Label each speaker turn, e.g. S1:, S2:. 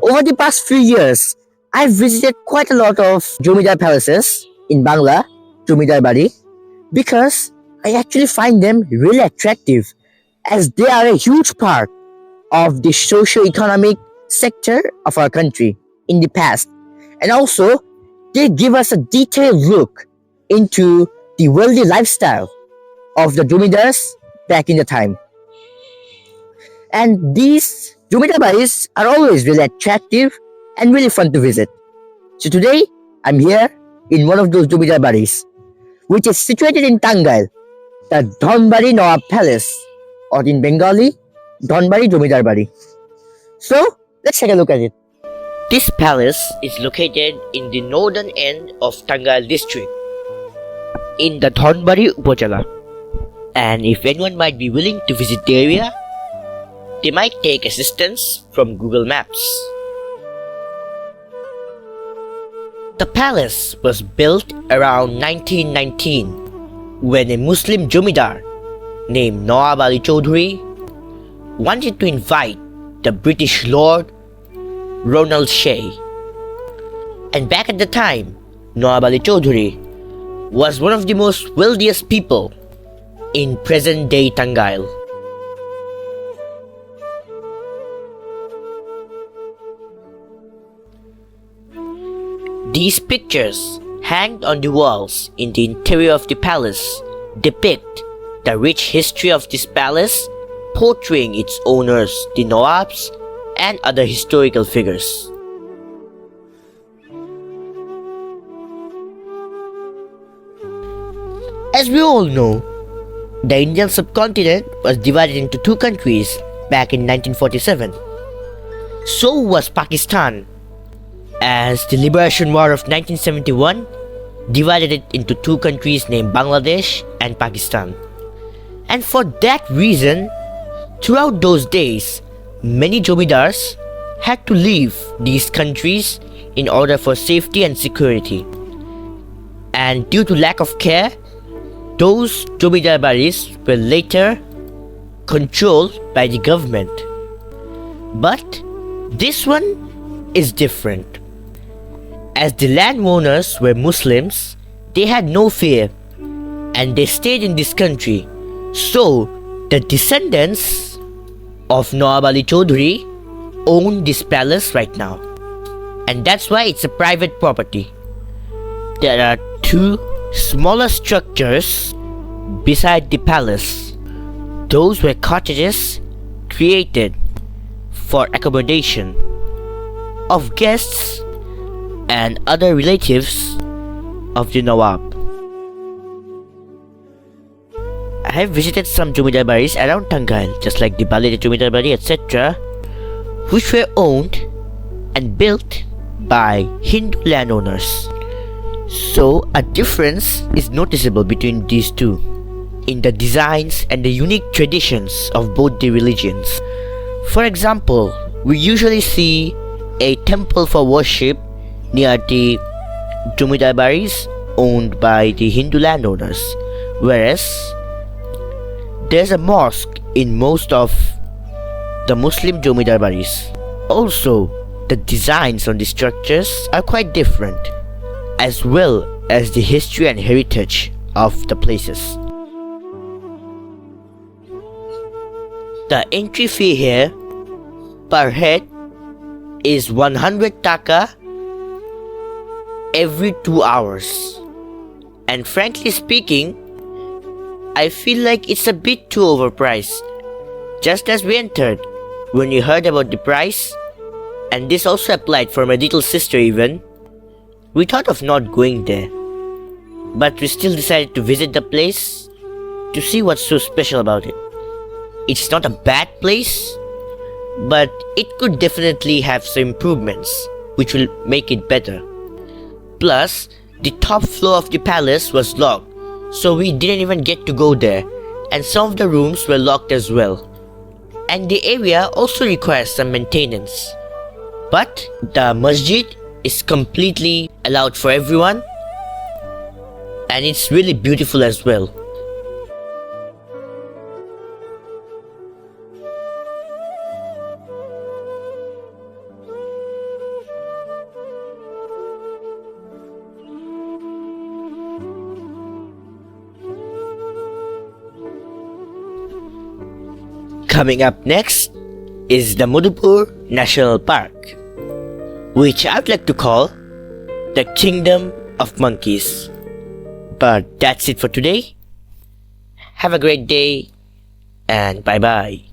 S1: Over the past few years, I've visited quite a lot of Jamidar palaces in Bangla, Jamidar Bari, because I actually find them really attractive as they are a huge part of the socio-economic sector of our country in the past. And also, they give us a detailed look into the wealthy lifestyle of the Jamidars back in the time. And these Jamidar baris are always really attractive and really fun to visit. So today, I'm here in one of those Jamidar baris, which is situated in Tangail, the Dhanbari Nawab Palace, or in Bengali, Dhanbari Jamidar Bari. So, let's take a look at it. This palace is located in the northern end of Tangail district, in the Dhanbari Upazila. And if anyone might be willing to visit the area, they might take assistance from Google Maps. The palace was built around 1919 when a Muslim Jamidar named Nawab Ali Chaudhuri wanted to invite the British Lord Ronald Shea. And back at the time, Nawab Ali Chaudhuri was one of the most wealthiest people in present-day Tangail. These pictures hanged on the walls in the interior of the palace depict the rich history of this palace, portraying its owners, the Nawabs, and other historical figures. As we all know, the Indian subcontinent was divided into two countries back in 1947. So was Pakistan, as the Liberation War of 1971 divided it into two countries named Bangladesh and Pakistan. And for that reason, throughout those days, many Jamidars had to leave these countries in order for safety and security. And due to lack of care, those Jamidar baris were later controlled by the government. But this one is different. As the landowners were Muslims, they had no fear and they stayed in this country. So, the descendants of Nawab Ali Chaudhuri own this palace right now. And that's why it's a private property. There are two smaller structures beside the palace. Those were cottages created for accommodation of guests and other relatives of the Nawab. I have visited some Jamidar baris around Tangail, just like the Bali Jamidar Bari, etc., which were owned and built by Hindu landowners. So a difference is noticeable between these two in the designs and the unique traditions of both the religions. For example, we usually see a temple for worship near the Jamidar baris owned by the Hindu landowners, whereas there's a mosque in most of the Muslim Jamidar baris. Also, the designs on the structures are quite different, as well as the history and heritage of the places. The entry fee here per head is 100 taka every 2 hours. And frankly speaking, I feel like it's a bit too overpriced. Just as we entered, when we heard about the price, and this also applied for my little sister even, we thought of not going there. But we still decided to visit the place to see what's so special about it. It's not a bad place, but it could definitely have some improvements which will make it better. Plus, the top floor of the palace was locked, so we didn't even get to go there, and some of the rooms were locked as well. And the area also requires some maintenance. But the masjid is completely allowed for everyone, and it's really beautiful as well. Coming up next is the Mudupur National Park, which I'd like to call the Kingdom of Monkeys. But that's it for today. Have a great day and bye bye.